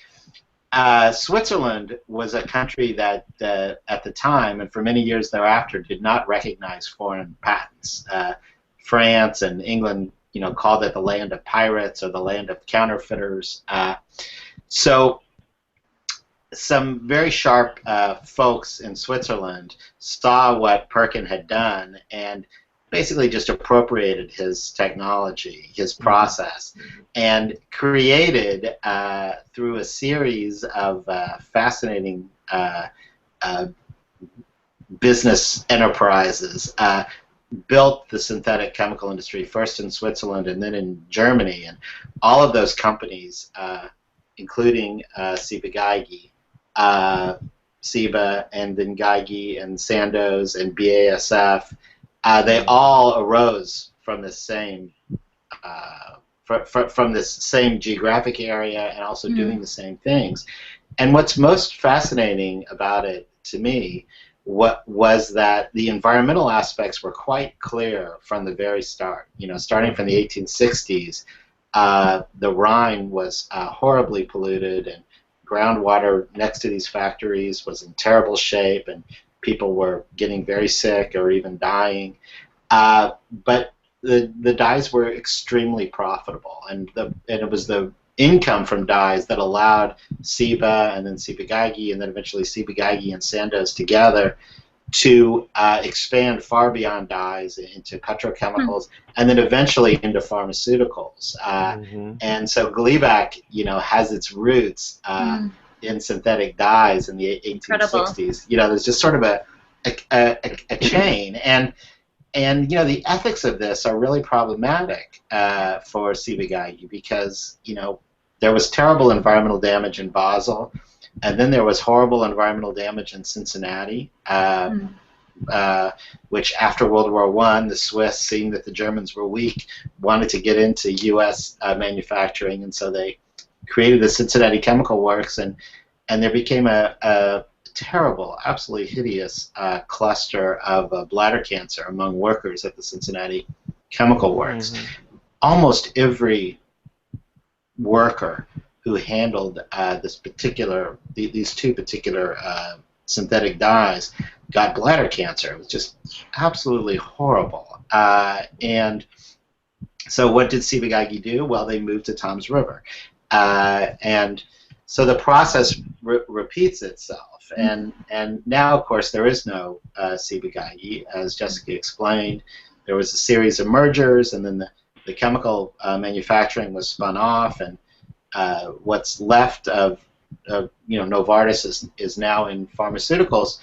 Speaker 4: Switzerland was a country that, at the time and for many years thereafter, did not recognize foreign patents. France and England, called it the land of pirates or the land of counterfeiters. So some very sharp folks in Switzerland saw what Perkin had done and basically just appropriated his technology, his process, and created, through a series of fascinating business enterprises, built the synthetic chemical industry, first in Switzerland and then in Germany. And all of those companies, including Ciba Geigy, Ciba, and then Geigy and Sandoz and BASF, they all arose from this same from this same geographic area and also doing the same things. And what's most fascinating about it to me was that the environmental aspects were quite clear from the very start. Starting from the 1860s, the Rhine was horribly polluted, and groundwater next to these factories was in terrible shape, and people were getting very sick or even dying. But the dyes were extremely profitable, and it was the income from dyes that allowed Ciba and then Ciba Geigy and then eventually Ciba Geigy and Sandoz together to expand far beyond dyes into petrochemicals and then eventually into pharmaceuticals. And so Gleevec, has its roots in synthetic dyes in the 1860s. There's just sort of a chain, and the ethics of this are really problematic for Ciba Geigy because there was terrible environmental damage in Basel, and then there was horrible environmental damage in Cincinnati, which after World War I, the Swiss, seeing that the Germans were weak, wanted to get into U.S. manufacturing, and so they created the Cincinnati Chemical Works, and there became a terrible, absolutely hideous cluster of bladder cancer among workers at the Cincinnati Chemical Works. Almost every worker who handled these two particular synthetic dyes got bladder cancer. It was just absolutely horrible. And so what did Ciba Geigy do? Well, they moved to Toms River. And so the process repeats itself. And now, of course, there is no Ciba Geigy. As Jessica explained, there was a series of mergers, and then the chemical manufacturing was spun off, and what's left of Novartis is now in pharmaceuticals.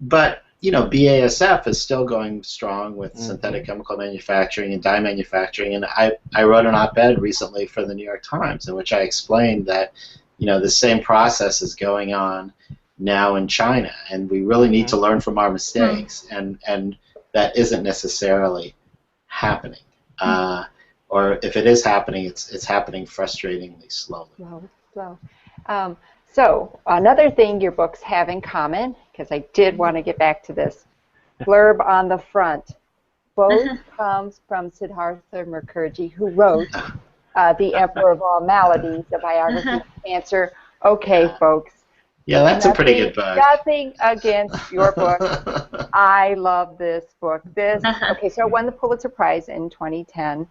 Speaker 4: But BASF is still going strong with synthetic chemical manufacturing and dye manufacturing, and I wrote an op-ed recently for the New York Times in which I explained that the same process is going on now in China, and we really need to learn from our mistakes, and that isn't necessarily happening. Or if it is happening, it's happening frustratingly slowly.
Speaker 1: Slow. So another thing your books have in common, because I did want to get back to this, blurb on the front. Both comes from Siddhartha Mukherjee, who wrote The Emperor of All Maladies, a biography of cancer. Okay, folks.
Speaker 4: Yeah, that's a pretty good book.
Speaker 1: Nothing against your book. I love this book. Okay, so it won the Pulitzer Prize in 2010.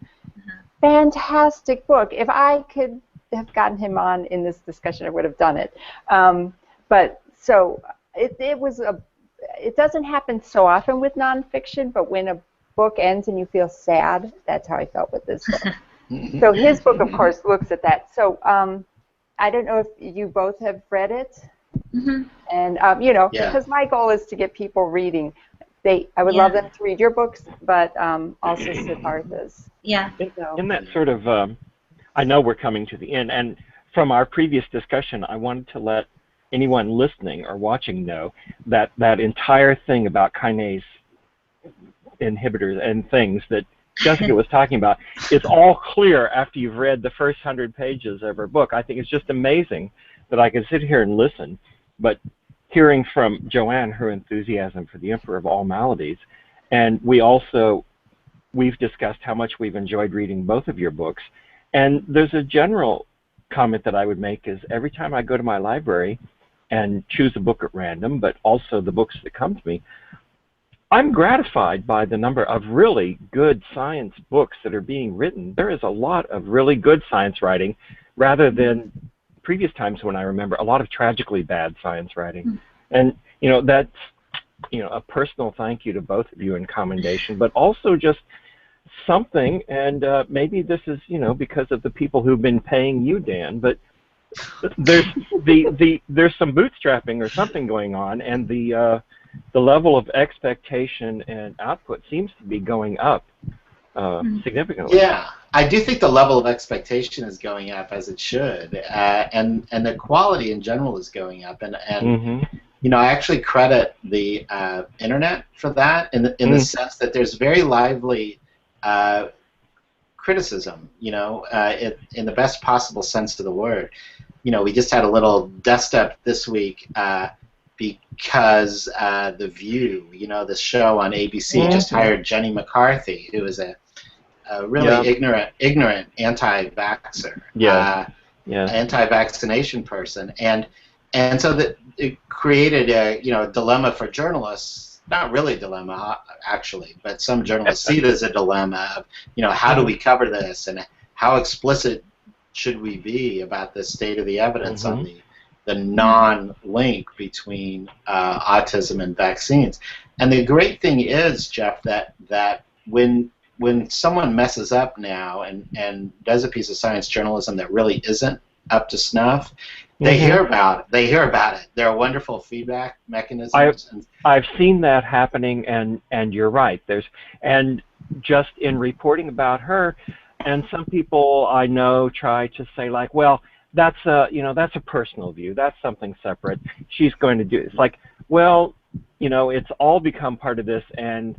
Speaker 1: Fantastic book. If I could have gotten him on in this discussion, I would have done it. But so it doesn't happen so often with nonfiction, but when a book ends and you feel sad, that's how I felt with this book. So his book, of course, looks at that. So I don't know if you both have read it. And because my goal is to get people reading. I would love them to read your books, but also Siddhartha's.
Speaker 3: Yeah.
Speaker 2: In that sort of, I know we're coming to the end, and from our previous discussion, I wanted to let anyone listening or watching know that that entire thing about kinase inhibitors and things that Jessica was talking about, it's all clear after you've read the first 100 pages of her book. I think it's just amazing that I can sit here and listen, but hearing from Joanne her enthusiasm for the Emperor of All Maladies, and we also we've discussed how much we've enjoyed reading both of your books. And there's a general comment that I would make is every time I go to my library and choose a book at random, but also the books that come to me, I'm gratified by the number of really good science books that are being written. There is a lot of really good science writing rather than previous times when I remember a lot of tragically bad science writing. And, you know, that's, you know, a personal thank you to both of you in commendation, but also just something, and maybe this is, you know, because of the people who've been paying you, Dan, but there's there's some bootstrapping or something going on, and the level of expectation and output seems to be going up significantly.
Speaker 4: Yeah, I do think the level of expectation is going up, as it should, and the quality in general is going up, and you know, I actually credit the internet for that in the sense that there's very lively criticism, you know, in the best possible sense of the word. You know, we just had a little dust-up this week because The View, you know, the show on ABC, just hired Jenny McCarthy, who is a really ignorant anti-vaxxer, anti-vaccination person, and so that it created a, you know, dilemma for journalists. Not really a dilemma, actually, but some journalists see it as a dilemma of, you know, how do we cover this, and how explicit should we be about the state of the evidence on the non-link between autism and vaccines. And the great thing is, Jeff, that when someone messes up now and does a piece of science journalism that really isn't up to snuff, they hear about it. They hear about it. There are wonderful feedback mechanisms.
Speaker 2: I've seen that happening, and you're right. And just in reporting about her, and some people I know try to say, like, well, that's a personal view. That's something separate. She's going to do it. It's like, well, you know, it's all become part of this, and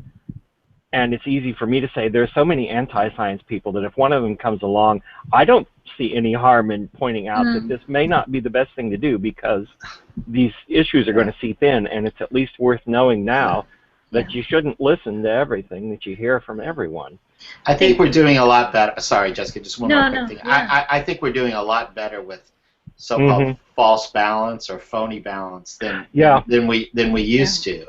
Speaker 2: it's easy for me to say there's so many anti-science people that if one of them comes along, I don't see any harm in pointing out that this may not be the best thing to do because these issues are going to seep in, and it's at least worth knowing now that you shouldn't listen to everything that you hear from everyone.
Speaker 4: I think we're doing a lot better. Sorry, Jessica, just one more quick thing. I think we're doing a lot better with so-called false balance or phony balance than we used to,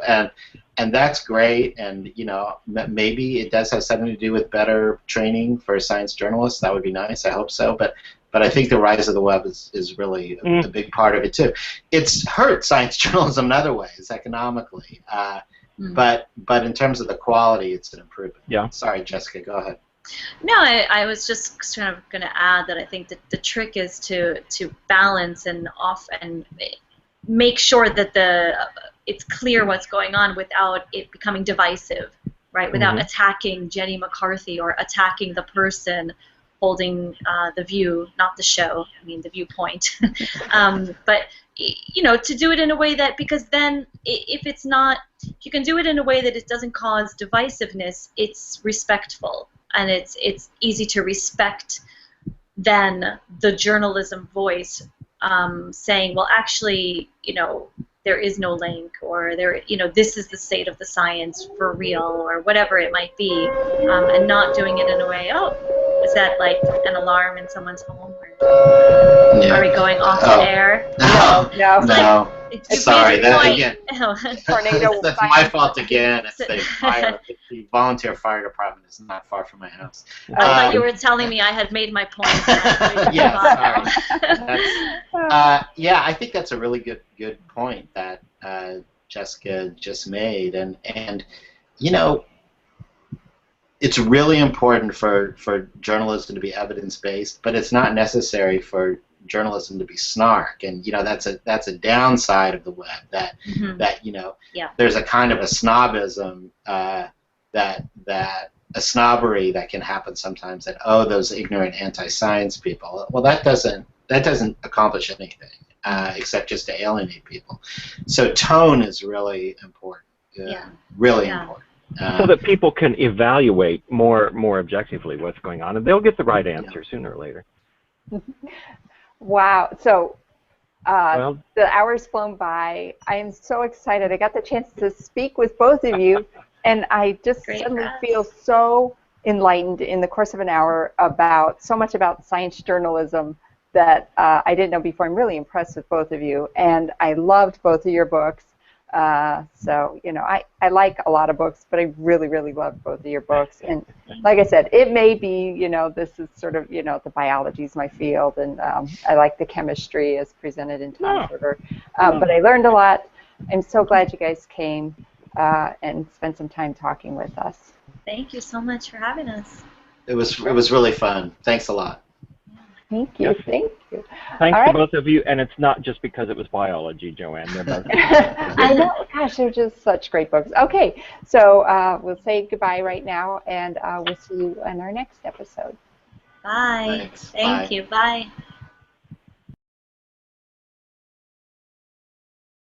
Speaker 4: and that's great. And you know, maybe it does have something to do with better training for science journalists. That would be nice. I hope so. But I think the rise of the web is really a big part of it too. It's hurt science journalism in other ways, economically. But in terms of the quality, it's an improvement. Yeah. Sorry, Jessica, go ahead.
Speaker 3: No, I was just kind of going to add that I think that the trick is to balance and make sure that it's clear what's going on without it becoming divisive, right? Without attacking Jenny McCarthy or attacking the person holding the view, not the show. I mean the viewpoint. But you know, to do it in a way that, because then if you can do it in a way that it doesn't cause divisiveness, it's respectful, and it's easy to respect then the journalism voice saying, well, actually, you know, there is no link, or you know, this is the state of the science for real, or whatever it might be, and not doing it in a way, oh, is that like an alarm in someone's home? Or are we going off the air?
Speaker 4: No.
Speaker 3: Like,
Speaker 4: sorry, that again.
Speaker 1: Tornado.
Speaker 4: That's my fault again. It's the volunteer fire department is not far from my house.
Speaker 3: I thought you were telling me I had made my point.
Speaker 4: Yeah, sorry. Yeah, I think that's a really good point that Jessica just made, and you know, it's really important for journalism to be evidence-based, but it's not necessary for journalism to be snark. And you know, that's a downside of the web, that you know, there's a kind of a snobism, that a snobbery that can happen sometimes, that, oh, those ignorant anti-science people. Well, that doesn't accomplish anything except just to alienate people. So tone is really important. Really important.
Speaker 2: So that people can evaluate more objectively what's going on, and they'll get the right answer sooner or later.
Speaker 1: Wow. So the hour's flown by. I am so excited. I got the chance to speak with both of you, and I just suddenly feel so enlightened in the course of an hour about so much about science journalism that I didn't know before. I'm really impressed with both of you, and I loved both of your books. So, you know, I like a lot of books, but I really, really loved both of your books. And like I said, it may be, you know, this is sort of, you know, the biology is my field, and I like the chemistry as presented in Tom's order. But I learned a lot. I'm so glad you guys came and spent some time talking with us.
Speaker 3: Thank you so much for having us.
Speaker 4: It was really fun. Thanks a lot.
Speaker 1: Thank you. Thank you.
Speaker 2: Thanks to both of you, and it's not just because it was biology, Joanne. They're both.
Speaker 1: I know. Gosh, they're just such great books. Okay, so we'll say goodbye right now, and we'll see you in our next episode.
Speaker 3: Bye.
Speaker 4: Thanks.
Speaker 3: Thank
Speaker 4: Bye.
Speaker 3: you. Bye.